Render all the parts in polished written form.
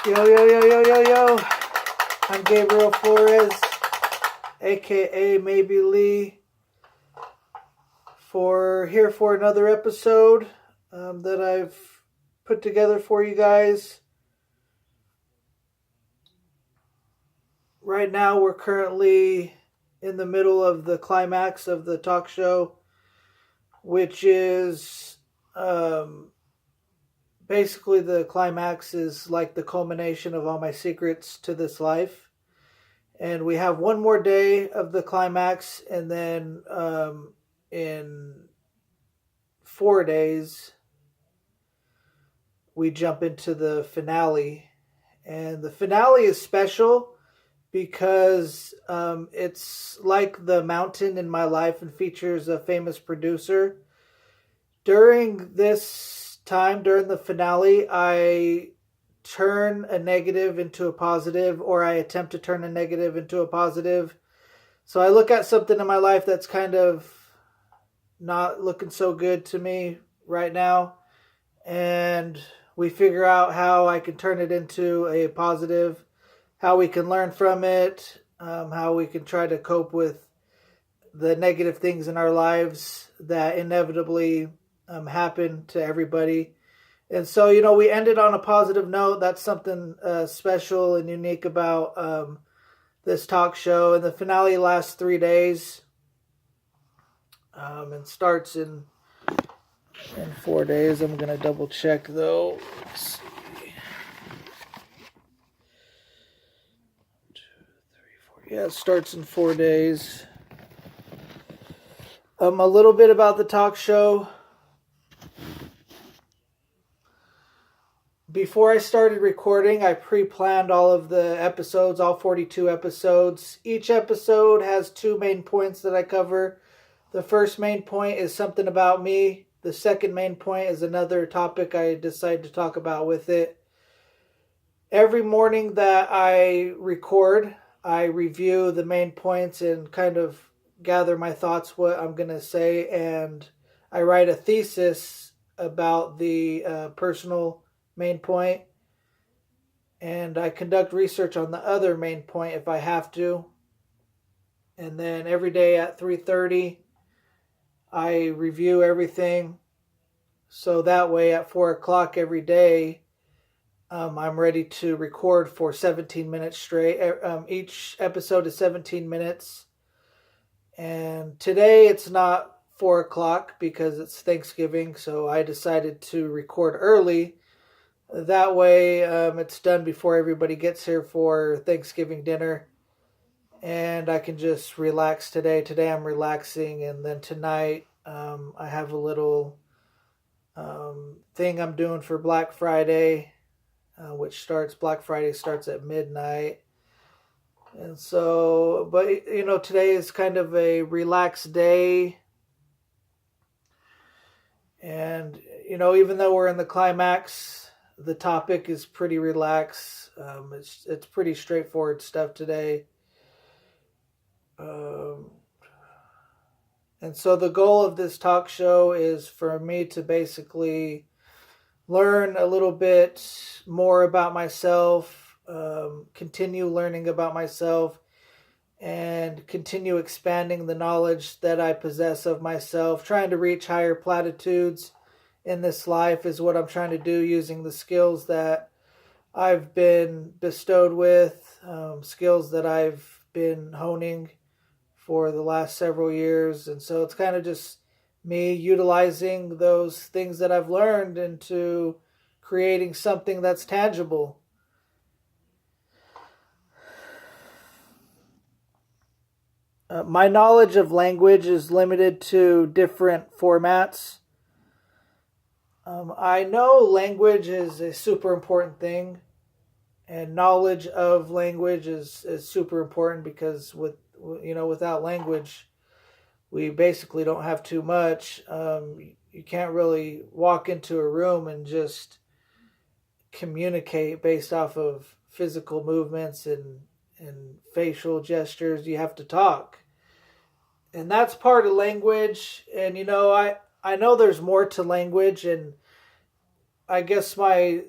Yo, yo, yo, yo, yo, yo. I'm Gabriel Flores, aka Maybe Lee, here for another episode that I've put together for you guys. Right now, we're currently in the middle of the climax of the talk show, which is basically the climax is like the culmination of all my secrets to this life. And we have one more day of the climax, and then in 4 days, we jump into the finale. And the finale is special because it's like the mountain in my life and features a famous producer. During this time, during the finale, I turn a negative into a positive, or I attempt to turn a negative into a positive. So I look at something in my life that's kind of not looking so good to me right now, and we figure out how I can turn it into a positive, how we can learn from it, how we can try to cope with the negative things in our lives that inevitably happen to everybody. And so, we ended on a positive note. That's something special and unique about this talk show. And the finale lasts 3 days and starts in 4 days. I'm going to double check, though. Let's see. 1, 2, 3, 4. Yeah, it starts in 4 days. A little bit about the talk show. Before I started recording, I pre-planned all of the episodes, all 42 episodes. Each episode has 2 main points that I cover. The first main point is something about me. The second main point is another topic I decide to talk about with it. Every morning that I record, I review the main points and kind of gather my thoughts, what I'm going to say, and I write a thesis about the personal main point, and I conduct research on the other main point if I have to. And then every day at 3:30 I review everything, so that way at 4 o'clock every day I'm ready to record for 17 minutes straight. Each episode is 17 minutes, and today it's not 4 o'clock because it's Thanksgiving, so I decided to record early. That way, it's done before everybody gets here for Thanksgiving dinner, and I can just relax today. Today I'm relaxing, and then tonight I have a little thing I'm doing for Black Friday, Black Friday starts at midnight. And so, but today is kind of a relaxed day, and even though we're in the climax, the topic is pretty relaxed. It's pretty straightforward stuff today. And so the goal of this talk show is for me to basically learn a little bit more about myself, continue learning about myself, and continue expanding the knowledge that I possess of myself, trying to reach higher platitudes in this life is what I'm trying to do, using the skills that I've been bestowed with, skills that I've been honing for the last several years. And so it's kind of just me utilizing those things that I've learned into creating something that's tangible. My knowledge of language is limited to different formats. I know language is a super important thing, and knowledge of language is super important because without language, we basically don't have too much. You can't really walk into a room and just communicate based off of physical movements and facial gestures. You have to talk, and that's part of language. And I know there's more to language, and I guess my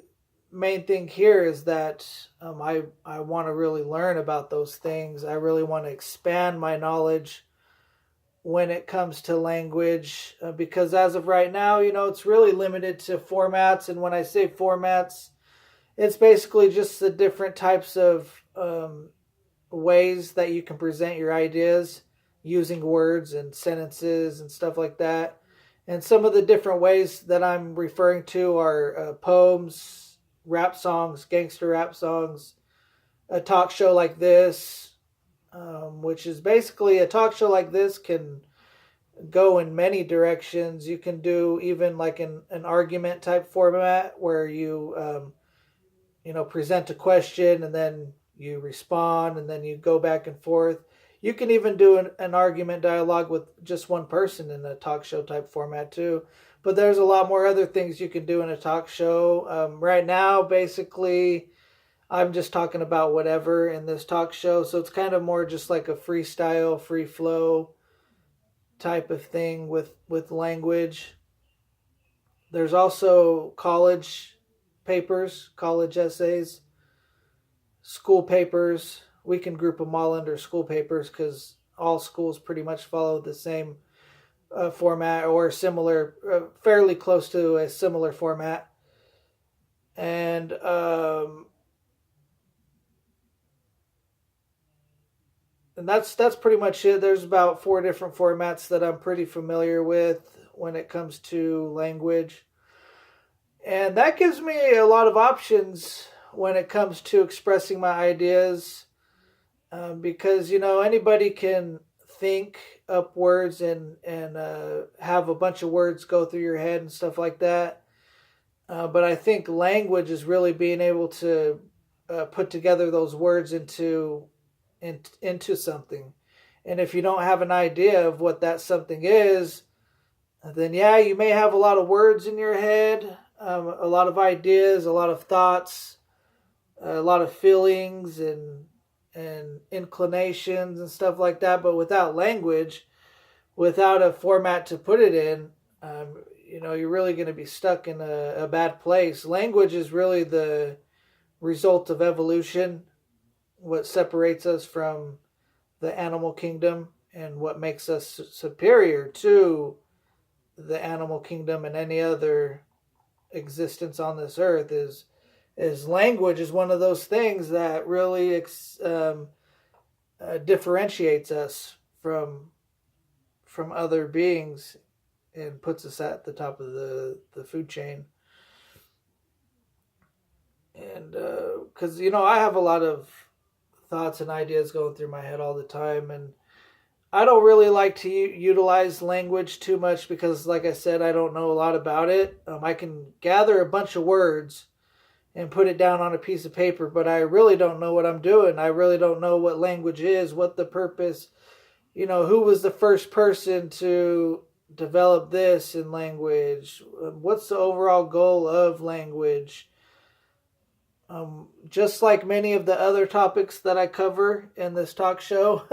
main thing here is that I want to really learn about those things. I really want to expand my knowledge when it comes to language, because as of right now, it's really limited to formats. And when I say formats, it's basically just the different types of ways that you can present your ideas using words and sentences and stuff like that. And some of the different ways that I'm referring to are poems, rap songs, gangster rap songs, a talk show like this, which is basically a talk show like this can go in many directions. You can do even like an argument type format where you present a question and then you respond and then you go back and forth. You can even do an argument dialogue with just one person in a talk show type format too. But there's a lot more other things you can do in a talk show. Right now, basically, I'm just talking about whatever in this talk show. So it's kind of more just like a freestyle, free flow type of thing with language. There's also college papers, college essays, school papers. We can group them all under school papers because all schools pretty much follow the same format or similar, fairly close to a similar format. And that's pretty much it. There's about 4 different formats that I'm pretty familiar with when it comes to language. And that gives me a lot of options when it comes to expressing my ideas, because anybody can think up words and have a bunch of words go through your head and stuff like that. But I think language is really being able to put together those words into something. And if you don't have an idea of what that something is, then yeah, you may have a lot of words in your head, a lot of ideas, a lot of thoughts, a lot of feelings and inclinations and stuff like that. But without language, without a format to put it in, you're really going to be stuck in a bad place. Language is really the result of evolution, what separates us from the animal kingdom and what makes us superior to the animal kingdom and any other existence on this earth is language is one of those things that really differentiates us from other beings and puts us at the top of the food chain. And because I have a lot of thoughts and ideas going through my head all the time, and I don't really like to utilize language too much because, like I said, I don't know a lot about it. I can gather a bunch of words and put it down on a piece of paper, but I really don't know what I'm doing. I really don't know what language is, what the purpose, who was the first person to develop this in language, what's the overall goal of language. Just like many of the other topics that I cover in this talk show,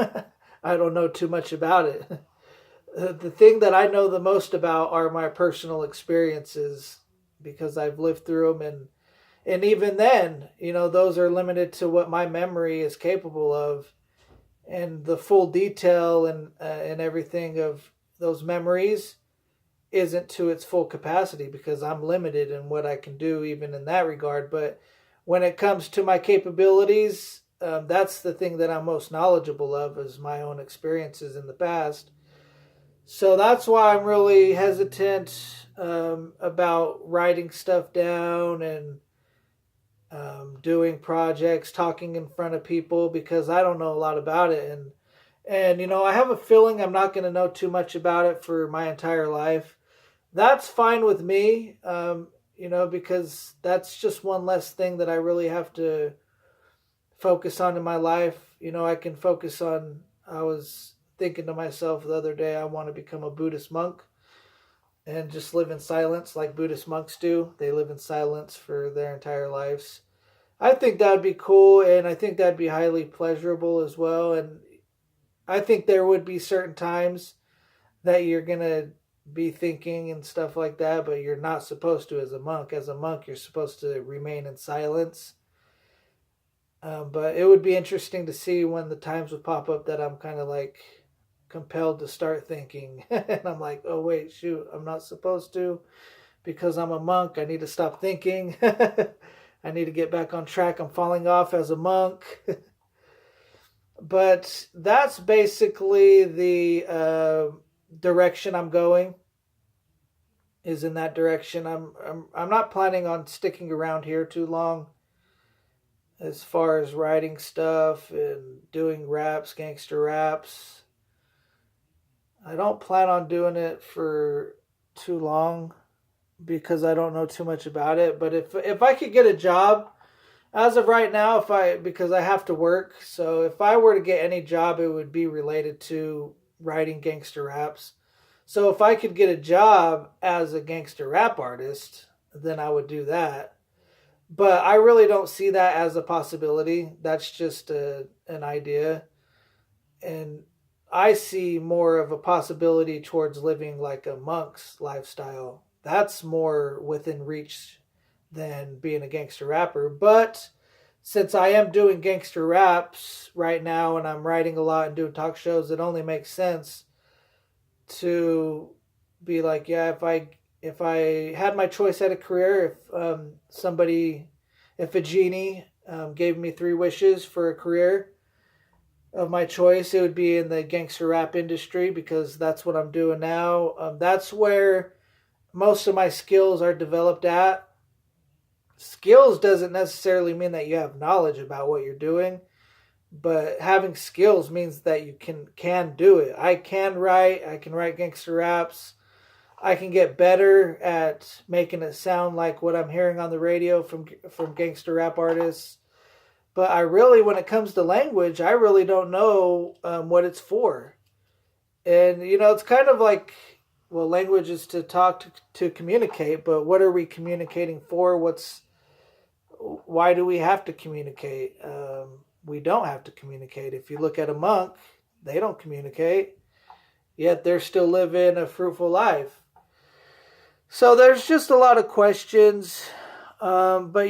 I don't know too much about it. The thing that I know the most about are my personal experiences because I've lived through them, and even then, those are limited to what my memory is capable of, and the full detail and everything of those memories isn't to its full capacity because I'm limited in what I can do even in that regard. But when it comes to my capabilities, that's the thing that I'm most knowledgeable of is my own experiences in the past. So that's why I'm really hesitant about writing stuff down and doing projects, talking in front of people because I don't know a lot about it. And I have a feeling I'm not going to know too much about it for my entire life. That's fine with me. Because that's just one less thing that I really have to focus on in my life. I can focus on, I was thinking to myself the other day, I want to become a Buddhist monk and just live in silence like Buddhist monks do. They live in silence for their entire lives. I think that would be cool, and I think that'd be highly pleasurable as well. And I think there would be certain times that you're going to be thinking and stuff like that, but you're not supposed to as a monk. As a monk, you're supposed to remain in silence. But it would be interesting to see when the times would pop up that I'm kind of like compelled to start thinking. And I'm like, oh, wait, shoot, I'm not supposed to because I'm a monk. I need to stop thinking. I need to get back on track. I'm falling off as a monk. But that's basically the direction I'm going. Is in that direction. I'm not planning on sticking around here too long. As far as writing stuff and doing raps, gangster raps, I don't plan on doing it for too long because I don't know too much about it. But if I could get a job, as of right now, because I have to work, so if I were to get any job, it would be related to writing gangster raps. So if I could get a job as a gangster rap artist, then I would do that. But I really don't see that as a possibility. That's just an idea. And I see more of a possibility towards living like a monk's lifestyle. That's more within reach than being a gangster rapper. But since I am doing gangster raps right now and I'm writing a lot and doing talk shows, it only makes sense to be like, yeah, if I had my choice at a career, if a genie gave me 3 wishes for a career of my choice, it would be in the gangster rap industry because that's what I'm doing now. That's where most of my skills are developed at. Skills doesn't necessarily mean that you have knowledge about what you're doing, but having skills means that you can do it. I can write gangster raps. I can get better at making it sound like what I'm hearing on the radio from gangster rap artists. But when it comes to language, I really don't know what it's for. And, it's kind of like, well, language is to talk, to communicate, but what are we communicating for? Why do we have to communicate? We don't have to communicate. If you look at a monk, they don't communicate, yet they're still living a fruitful life. So there's just a lot of questions. But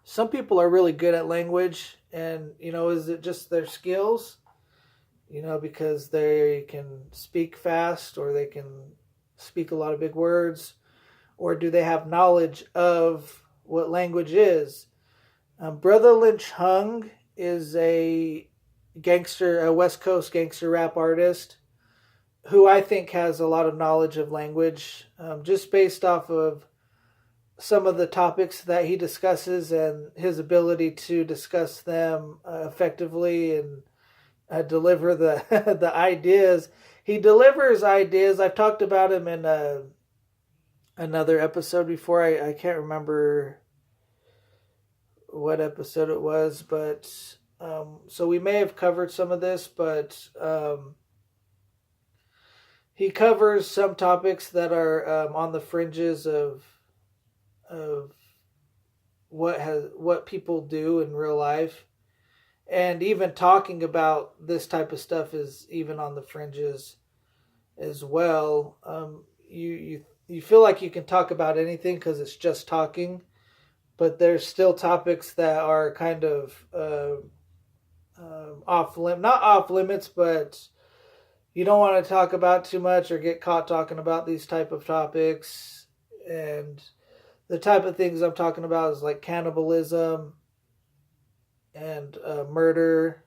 some people are really good at language, and is it just their skills? Because they can speak fast, or they can speak a lot of big words, or do they have knowledge of what language is? Brother Lynch Hung is a West Coast gangster rap artist who I think has a lot of knowledge of language, just based off of some of the topics that he discusses and his ability to discuss them effectively and deliver the the ideas. He delivers ideas. I've talked about him in another episode before. I can't remember what episode it was, but so we may have covered some of this, but he covers some topics that are on the fringes of what people do in real life, and even talking about this type of stuff is even on the fringes as well. You feel like you can talk about anything because it's just talking, but there's still topics that are kind of not off limits, but you don't want to talk about too much or get caught talking about these type of topics. And the type of things I'm talking about is like cannibalism and murder,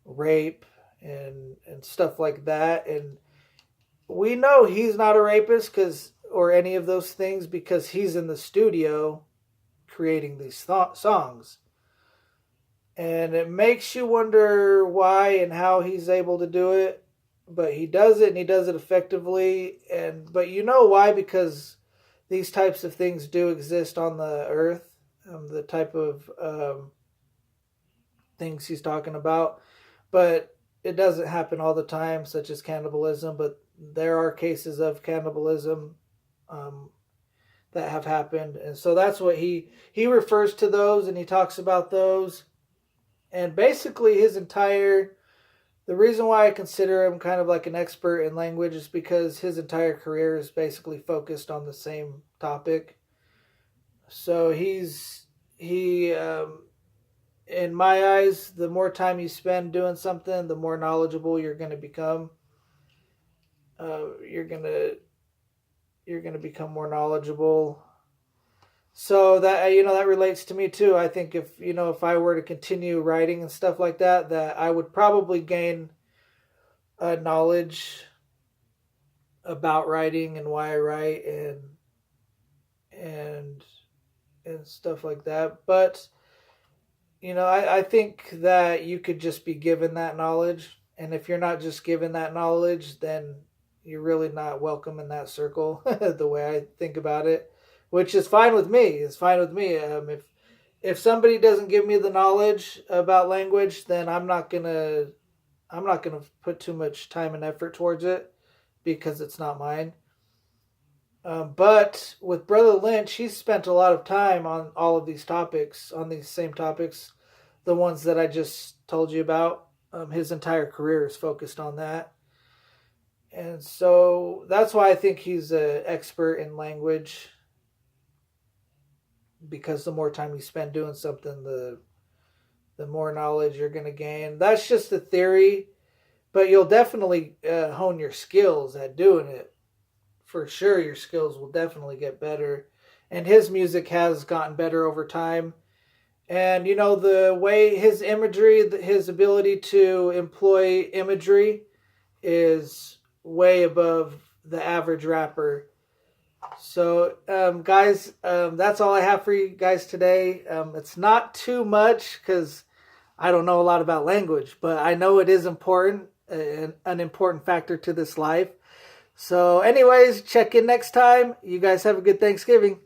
rape, and stuff like that. And we know he's not a rapist or any of those things because he's in the studio creating these songs. And it makes you wonder why and how he's able to do it. But he does it, and he does it effectively. But you know why? Because these types of things do exist on the earth. The type of things he's talking about. But it doesn't happen all the time, such as cannibalism. But there are cases of cannibalism that have happened. And so that's what he refers to those, and he talks about those. And basically his entire The reason why I consider him kind of like an expert in language is because his entire career is basically focused on the same topic. So he in my eyes, the more time you spend doing something, the more knowledgeable you're going to become. You're gonna become more knowledgeable. So that that relates to me too. I think if I were to continue writing and stuff like that, that I would probably gain knowledge about writing and why I write and and stuff like that. But I think that you could just be given that knowledge, and if you're not just given that knowledge, then you're really not welcome in that circle. The way I think about it, which is fine with me. It's fine with me. If somebody doesn't give me the knowledge about language, then I'm not gonna put too much time and effort towards it because it's not mine. But with Brother Lynch, he's spent a lot of time on all of these topics, on these same topics, the ones that I just told you about. His entire career is focused on that. And so that's why I think he's an expert in language, because the more time you spend doing something, the more knowledge you're going to gain. That's just a theory, but you'll definitely hone your skills at doing it. For sure, your skills will definitely get better. And his music has gotten better over time. And, the way his imagery, his ability to employ imagery is way above the average rapper. So, guys, that's all I have for you guys today. It's not too much because I don't know a lot about language, but I know it is important, an important factor to this life. So anyways, check in next time. You guys have a good Thanksgiving.